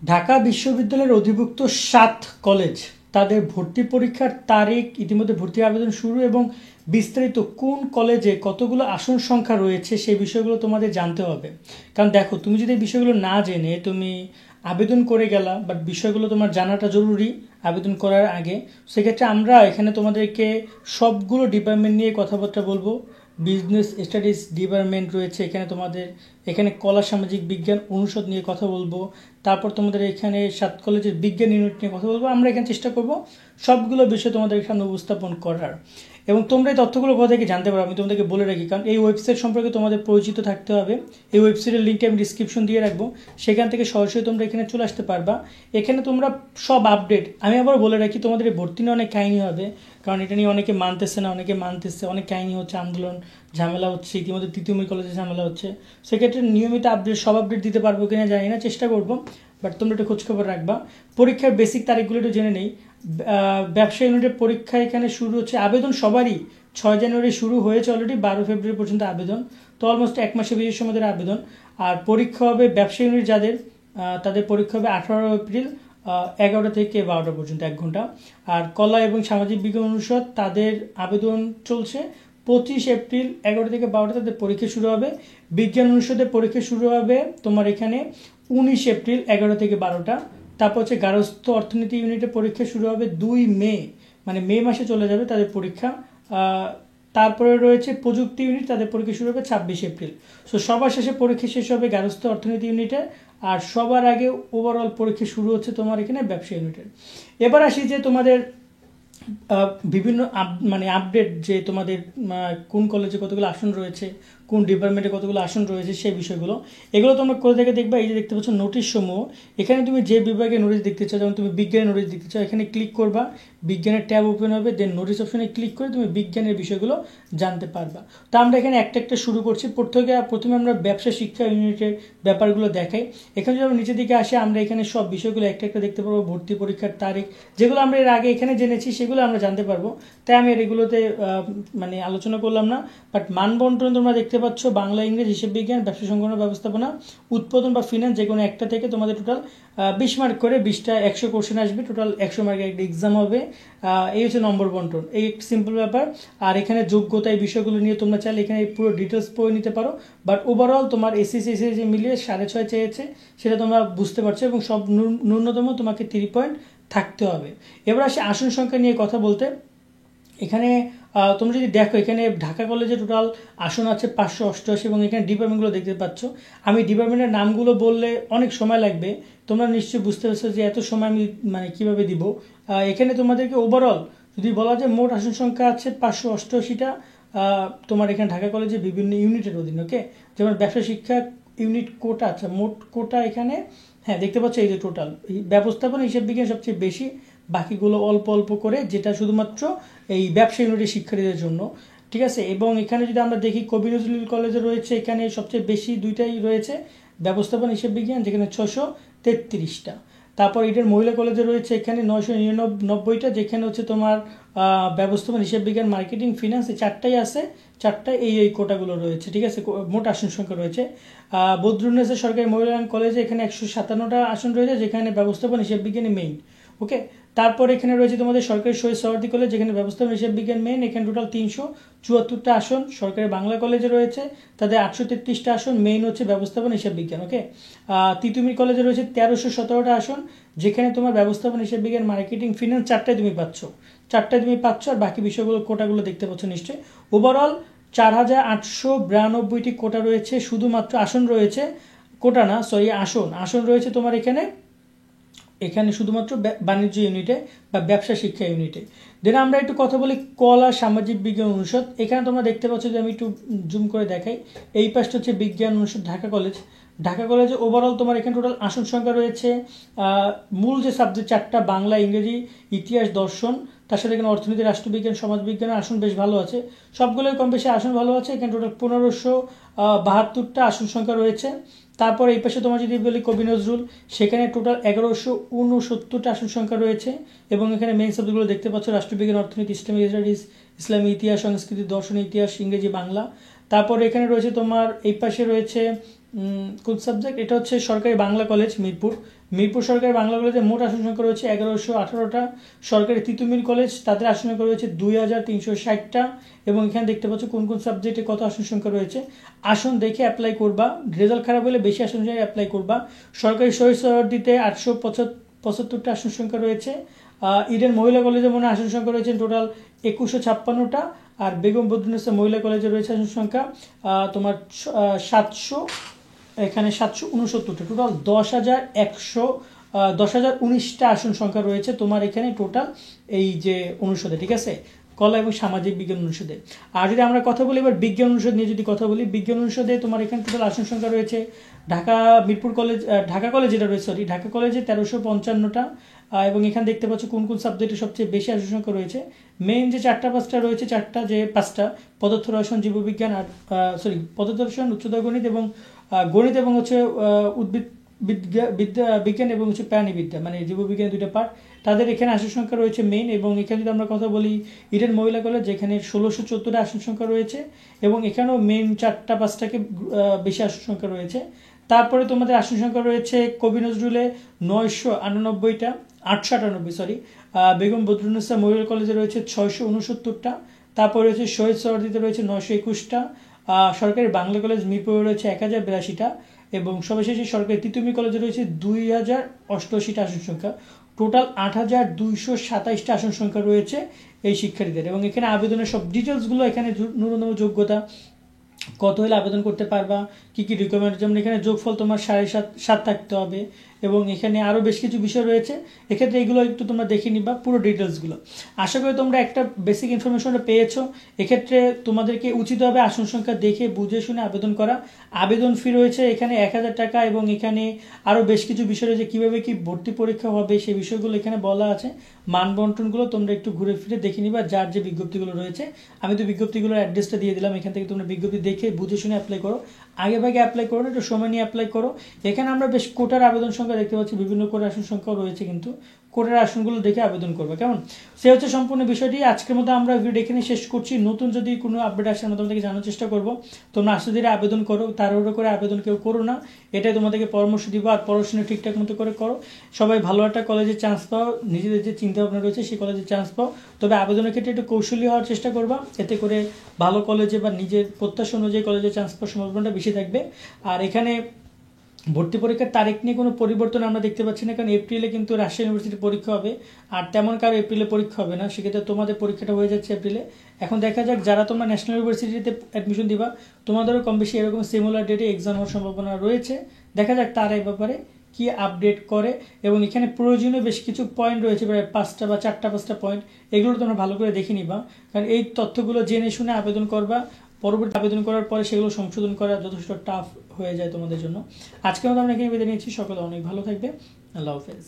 ঢাকা বিশ্ববিদ্যালয়ের অধিভুক্ত ৭ কলেজ তাদের ভর্তি পরীক্ষার তারিখ ইতিমধ্যে ভর্তি আবেদন শুরু এবং বিস্তারিত কোন কলেজে কতগুলো আসন সংখ্যা রয়েছে সেই বিষয়গুলো তোমাদের জানতে হবে। কারণ দেখো, তুমি যদি এই বিষয়গুলো না জেনে তুমি আবেদন করে গেলা, বাট বিষয়গুলো তোমার জানাটা জরুরি আবেদন করার আগে। সেক্ষেত্রে আমরা এখানে তোমাদেরকে সবগুলো ডিপার্টমেন্ট নিয়ে কথাবার্তা বলবো। বিজনেস স্টাডিজ ডিপার্টমেন্ট রয়েছে এখানে, তোমাদের এখানে কলা সামাজিক বিজ্ঞান অনুষদ নিয়ে কথা বলবো। তারপর তোমাদের এখানে ৭ কলেজের বিজ্ঞান ইউনিট নিয়ে কথা বলবো। আমরা এখানে চেষ্টা করব সবগুলো বিষয় তোমাদের সামনে উপস্থাপন করার, এবং তোমরা এই তথ্যগুলো কোথা থেকে জানতে পারো আমি তোমাদেরকে বলে রাখি। কারণ এই ওয়েবসাইট সম্পর্কে তোমাদের পরিচিত থাকতে হবে। এই ওয়েবসাইটের লিঙ্কটি আমি ডিসক্রিপশন দিয়ে রাখবো, সেখান থেকে সরাসরি তোমরা এখানে চলে আসতে পারবা। এখানে তোমরা সব আপডেট, আমি আবার বলে রাখি, তোমাদের এই ভর্তি নিয়ে অনেক কাহিনী হবে, কারণ এটা নিয়ে অনেকে মানতেছে না, অনেকে মানতেছে, অনেক কাহিনী হচ্ছে, আন্দোলন ঝামেলা হচ্ছে, ইতিমধ্যে তিতুমির কলেজে ঝামেলা হচ্ছে। সেক্ষেত্রে নিয়মিত আপডেট সব আপডেট দিতে পারবো কিনা জানি না, চেষ্টা করবো, বাট তোমরা একটু খোঁজখবর রাখবা। পরীক্ষার বেসিক তারিখগুলো একটু জেনে নেই। ব্যবসা ইউনিটের পরীক্ষা এখানে শুরু হচ্ছে, আবেদন সবারই 6 জানুয়ারি শুরু হয়েছে অলরেডি, 12 ফেব্রুয়ারি পর্যন্ত আবেদন, তো অলমোস্ট এক মাসের বেশি সময় ধরে আবেদন। আর পরীক্ষা হবে ব্যবসা ইউনিট যাদের, তাদের পরীক্ষা হবে 18 এপ্রিল 11টা থেকে 12টা পর্যন্ত, 1 ঘন্টা। আর কলা এবং সামাজিক বিজ্ঞান অনুষদ তাদের আবেদন চলছে 25 এপ্রিল 11টা থেকে 12টা, তাদের পরীক্ষা শুরু হবে। বিজ্ঞান অনুষদের পরীক্ষা শুরু হবে তোমার এখানে 19 এপ্রিল 11টা থেকে 12টা। তারপর হচ্ছে গার্হস্থ্য অর্থনীতি ইউনিটের পরীক্ষা শুরু হবে 2 মে, মানে মে মাসে চলে যাবে তাদের পরীক্ষা। তারপরে রয়েছে প্রযুক্তি ইউনিট, তাদের পরীক্ষা শুরু হবে 26 এপ্রিল। সো সবার শেষে পরীক্ষা শেষ হবে গার্হস্থ্য অর্থনীতি ইউনিটে, আর সবার আগে ওভারঅল পরীক্ষা শুরু হচ্ছে তোমার এখানে ব্যবসা ইউনিটের। এবার আসি যে তোমাদের বিভিন্ন মানে আপডেট, যে তোমাদের কোন কলেজে কতগুলো আসন রয়েছে, কোন ডিপার্টমেন্টে কতগুলো আসন রয়েছে সেই বিষয়গুলো। এগুলো তোমরা কোথা থেকে দেখবা, এই যে দেখতে পাচ্ছ নোটিশ সমূহ, এখানে তুমি যে বিভাগে নোটিশ দেখতে চাও, যেমন তুমি বিজ্ঞানের নোটিশ দেখতে চাও, এখানে ক্লিক করবা, বিজ্ঞানের ট্যাব ওপেন হবে, দেন নোটিশ অপশনে ক্লিক করে তুমি বিজ্ঞানের বিষয়গুলো জানতে পারবা। তো আমরা এখানে একটা একটা শুরু করছি। প্রথমে আমরা ব্যবসা শিক্ষা ইউনিটের ব্যাপারগুলো দেখাই। এখানে যদি আমরা নিচের দিকে আসি, আমরা এখানে সব বিষয়গুলো একটা একটা দেখতে পারবো, ভর্তি পরীক্ষার তারিখ, যেগুলো আমরা এর আগে এখানে জেনেছি সেগুলো আমরা জানতে পারবো, তাই আমি এগুলোতে মানে আলোচনা করলাম না। বাট মানবন্টন তোমরা দেখতে পাচ্ছ, বাংলা, ইংরেজি, হিসাব বিজ্ঞান, ব্যবসা সংক্রান্ত ব্যবস্থাপনা, উৎপাদন বা ফিনান্স, যে কোনো একটা থেকে তোমাদের টোটাল 20 মার্ক করে 20টা 100 কোশ্চেন আসবে, টোটাল 100 মার্কের একটা এক্সাম হবে। এই হচ্ছে নম্বর বন্টন, এই সিম্পল ব্যাপার। আর এখানে যোগ্যতা, এই বিষয়গুলো নিয়ে তোমরা চাইলে এখানে পুরো ডিটেলস পড়ে নিতে পারো। বাট ওভারঅল তোমার এসএসসি যে মিলিয়ে 6.5 চেয়েছে, সেটা তোমরা বুঝতে পারছো, এবং সব ন্যূনতম তোমাকে 3 পয়েন্ট থাকতে হবে। এবার আসি আসন সংখ্যা নিয়ে কথা বলতে। এখানে তোমরা যদি দেখো, এখানে ঢাকা কলেজে টোটাল আসন আছে 588, এবং এখানে ডিপার্টমেন্টগুলো দেখতে পাচ্ছ। আমি ডিপার্টমেন্টের নামগুলো বললে অনেক সময় লাগবে, তোমরা নিশ্চয়ই বুঝতে পারছো যে এত সময় আমি মানে কীভাবে দিব। এখানে তোমাদেরকে ওভারঅল যদি বলা যায়, মোট আসন সংখ্যা আছে 588টা তোমার এখানে ঢাকা কলেজে বিভিন্ন ইউনিটের অধীনে। ওকে, যেমন ব্যবসা শিক্ষা ইউনিট কোটা, আচ্ছা মোট কোটা এখানে, হ্যাঁ দেখতে পাচ্ছ, এই যে টোটাল ব্যবস্থাপনা হিসাব বিজ্ঞান সবচেয়ে বেশি, বাকিগুলো অল্প অল্প করে, যেটা শুধুমাত্র এই ব্যবসা ইউনিটের শিক্ষার্থীদের জন্য, ঠিক আছে। এবং এখানে যদি আমরা দেখি, কবি নজরুল কলেজে রয়েছে এখানে সবচেয়ে বেশি, দুইটাই রয়েছে, ব্যবস্থাপনা হিসাব বিজ্ঞান, যেখানে 633টা। তারপর এটার মহিলা কলেজে রয়েছে এখানে 999টা, যেখানে হচ্ছে তোমার ব্যবস্থাপনা হিসাব বিজ্ঞান, মার্কেটিং, ফিনান্স, এই 4টাই আছে, 4টায় এই কোটাগুলো রয়েছে, ঠিক আছে। মোট আসন সংখ্যা রয়েছে। বদরুন্নেসা সরকারি মহিলা কলেজে এখানে 157টা আসন রয়েছে, যেখানে ব্যবস্থাপনা হিসাব বিজ্ঞানই মেইন। ওকে, তারপর এখানে রয়েছে তোমাদের সরকারি শহীদ সোহরাওয়ার্দী কলেজ, যেখানে ব্যবস্থাপনা হিসাব বিজ্ঞান মেইন, এখানে টোটাল 374টা আসন। সরকারি বাংলা কলেজে রয়েছে, তাদের 833টা আসন, মেইন হচ্ছে ব্যবস্থাপনা হিসাব বিজ্ঞান। ওকে, তিতুমির কলেজে রয়েছে 1317টা আসন, যেখানে তোমার ব্যবস্থাপনা হিসাব বিজ্ঞান, মার্কেটিং, ফিনান্স 4টায় তুমি পাচ্ছ, আর বাকি বিষয়গুলো কোটাগুলো দেখতে পাচ্ছ নিশ্চয়ই। ওভারঅল 4892টি কোটা রয়েছে, শুধুমাত্র আসন রয়েছে, কোটা না সরি, আসন রয়েছে তোমার এখানে শুধুমাত্র বাণিজ্য ইউনিটে বা ব্যবসা শিক্ষা ইউনিটে। দেন আমরা একটু কথা বলি কলা সামাজিক বিজ্ঞান অনুষদ। এখানে তোমরা দেখতে পাচ্ছ, যে আমি একটু জুম করে দেখাই, এই পাশটা হচ্ছে বিজ্ঞান অনুষদ ঢাকা কলেজে ওভারঅল তোমার এখানে টোটাল আসন সংখ্যা রয়েছে, মূল যে সাবজেক্ট 4টা, বাংলা, ইংরেজি, ইতিহাস, দর্শন, তার সাথে এখানে অর্থনীতি, রাষ্ট্রবিজ্ঞান, সমাজবিজ্ঞানের আসন বেশ ভালো আছে, সবগুলোই কম বেশি আসন ভালো আছে। এখানে টোটাল 1572টা আসন সংখ্যা রয়েছে। তারপর এই পাশে তোমার যদি বলি কবি নজরুল, সেখানে টোটাল 1169টা আসন সংখ্যা রয়েছে, এবং এখানে মেইন সাবজেক্টগুলো দেখতে পাচ্ছ, রাষ্ট্রবিজ্ঞান, অর্থনীতি, ইসলামিক স্টাডিজ, ইসলামী ইতিহাস, সংস্কৃতি, দর্শন, ইতিহাস, ইংরেজি, বাংলা। তারপর এখানে রয়েছে তোমার এই পাশে রয়েছে কোন সাবজেক্ট, এটা হচ্ছে সরকারি বাংলা কলেজ মিরপুর, মিরপুর সরকারি বাংলা কলেজে মোট আসন সংখ্যা রয়েছে 1118টা। সরকারি তিতুমির কলেজ তাদের আসন সংখ্যা রয়েছে 2360টা। এবং এখানে দেখতে পাচ্ছ কোন কোন সাবজেক্টে কত আসন সংখ্যা রয়েছে। আসন দেখে অ্যাপ্লাই করবা, রেজাল্ট খারাপ হলে বেশি আসন সংখ্যা অ্যাপ্লাই করবা। সরকারি শহীদ সোহরাওয়ার্দীতে 875টা আসন সংখ্যা রয়েছে। ইডেন মহিলা কলেজে মনে আসন সংখ্যা রয়েছে টোটাল 2156টা। আর বেগম বদরুন্নেসা মহিলা কলেজে রয়েছে আসন সংখ্যা তোমার 700, এখানে 769টা। টোটাল 10,19টা আসন সংখ্যা রয়েছে তোমার এখানে টোটাল এই যে অনুষদে, ঠিক আছে, কলা এবং সামাজিক বিজ্ঞান অনুষদে। আর যদি আমরা কথা বলি এবার বিজ্ঞান অনুষদ নিয়ে যদি কথা বলি, বিজ্ঞান অনুষদে তোমার এখানে টোটাল আসন সংখ্যা রয়েছে ঢাকা মিরপুর কলেজ, ঢাকা কলেজ যেটা রয়েছে, সরি ঢাকা কলেজে 1355টা। এবং এখানে দেখতে পাচ্ছ কোন কোন সাবজেক্টে সবচেয়ে বেশি আসন সংখ্যা রয়েছে। মেইন যে 4টা-5টা রয়েছে, 4টা পদার্থ রসায়ন জীববিজ্ঞান আর পদার্থ রসায়ন উচ্চতর গণিত এবং গণিত এবং হচ্ছে উদ্ভিদ বিজ্ঞান এবং হচ্ছে প্রাণীবিদ্যা, মানে জীববিজ্ঞান 2টা পার্ট। তাদের এখানে আসন সংখ্যা রয়েছে মেইন। এবং এখানে যদি আমরা কথা বলি ইডেন মহিলা কলেজ, যেখানে 1614টা আসন সংখ্যা রয়েছে এবং এখানেও মেইন 4টা-5টাকে বেশি আসন সংখ্যা রয়েছে। তারপরে তোমাদের আসন সংখ্যা রয়েছে কবি নজরুলে 998টা, 898 বেগম বদরুন্নেসা মহিলা কলেজে রয়েছে 669টা। তারপরে রয়েছে শহীদ সোহরাওয়ার্দীতে রয়েছে 921টা। সরকারি বাংলা কলেজ মিরপুরে রয়েছে 1082টা। এবং সর্বশেষে সরকারি তিতুমির কলেজে রয়েছে 2088টা আসন সংখ্যা। টোটাল 8227টা আসন সংখ্যা রয়েছে এই শিক্ষার্থীদের। এবং এখানে আবেদনের সব ডিটেলসগুলো, এখানে ন্যূনতম যোগ্যতা কত হলে আবেদন করতে পারবা, কি কি রিকোয়ারমেন্ট, যেমন এখানে যোগফল তোমার 7.5 থাকতে হবে। এবং এখানে আরও বেশ কিছু বিষয় রয়েছে, এক্ষেত্রে এগুলো একটু তোমরা দেখে নিবা পুরো ডিটেলসগুলো। আশা করি তোমরা একটা বেসিক ইনফরমেশনটা পেয়েছো। এক্ষেত্রে তোমাদেরকে উচিত হবে আসন সংখ্যা দেখে বুঝে শুনে আবেদন করা। আবেদন ফি রয়েছে এখানে 1000 টাকা। এবং এখানে আরও বেশ কিছু বিষয় রয়েছে, কীভাবে কি ভর্তি পরীক্ষা হবে সেই বিষয়গুলো এখানে বলা আছে। মান বন্টনগুলো তোমরা একটু ঘুরে ফিরে দেখে নিবা, যার যে বিজ্ঞপ্তিগুলো রয়েছে। আমি তো বিজ্ঞপ্তিগুলোর অ্যাড্রেসটা দিয়ে দিলাম, এখান থেকে তোমরা বিজ্ঞপ্তি দেখে বুঝে শুনে অ্যাপ্লাই করো। আগে ভাগে অ্যাপ্লাই করো না, একটু সময় নিয়ে অ্যাপ্লাই করো। এখানে আমরা বেশ কোটার আবেদন সংখ্যা দেখতে পাচ্ছি, বিভিন্ন কোটার আসন সংখ্যাও রয়েছে, কিন্তু কোটার আসনগুলো দেখে আবেদন করবে কেমন। সে হচ্ছে সম্পূর্ণ বিষয়টি। আজকের মতো আমরা ভিডিও এখানে শেষ করছি। নতুন যদি কোনো আপডেট আসে আমরা তোমাদেরকে জানার চেষ্টা করবো। তোমরা আস্তে ধীরে আবেদন করো, তাড়াহুড়ো করে আবেদন কেউ করো না, এটাই তোমাদেরকে পরামর্শ দিব। আর পড়াশোনা ঠিকঠাক মতো করে করো। সবাই ভালো একটা কলেজে চান্স পাও, নিজেদের যে চিন্তা ভাবনা রয়েছে সেই কলেজে চান্স পাও। তবে আবেদনের ক্ষেত্রে একটু কৌশলী হওয়ার চেষ্টা করবা, এতে করে ভালো কলেজে বা নিজের প্রত্যাশা অনুযায়ী কলেজে চান্স পাওয়ার সম্ভাবনাটা বেশি থাকবে। আর এখানে ভর্তি পরীক্ষার তারিখ নিয়ে কোনো পরিবর্তন আমরা দেখতে পাচ্ছি না, কারণ এপ্রিলে কিন্তু রাজশাহী ইউনিভার্সিটির পরীক্ষা হবে। আর তেমন কারো এপ্রিলে পরীক্ষা হবে না, সেক্ষেত্রে তোমাদের পরীক্ষাটা হয়ে যাচ্ছে এপ্রিলে। এখন দেখা যাক যারা তোমরা ন্যাশনাল ইউনিভার্সিটিতে অ্যাডমিশন দিবা, তোমাদেরও কম বেশি এরকম সিমিলার ডেটে এক্সাম হওয়ার সম্ভাবনা রয়েছে। দেখা যাক তারা এই ব্যাপারে কি আপডেট করে। এবং এখানে প্রয়োজনীয় বেশ কিছু পয়েন্ট রয়েছে, প্রায় 5টা বা 4টা-5টা পয়েন্ট, এগুলো তোমরা ভালো করে দেখে নিবা। কারণ এই তথ্যগুলো জেনে শুনে আবেদন করবা। পরবর্তী আবেদন করার পরে সেগুলো সংশোধন করা যথেষ্ট টাফ হয়ে যায় তোমাদের জন্য। আজকের মতো আমরা এখানে বিদায় নিচ্ছি। সকলে অনেক ভালো থাকবে। আল্লাহ হাফেজ।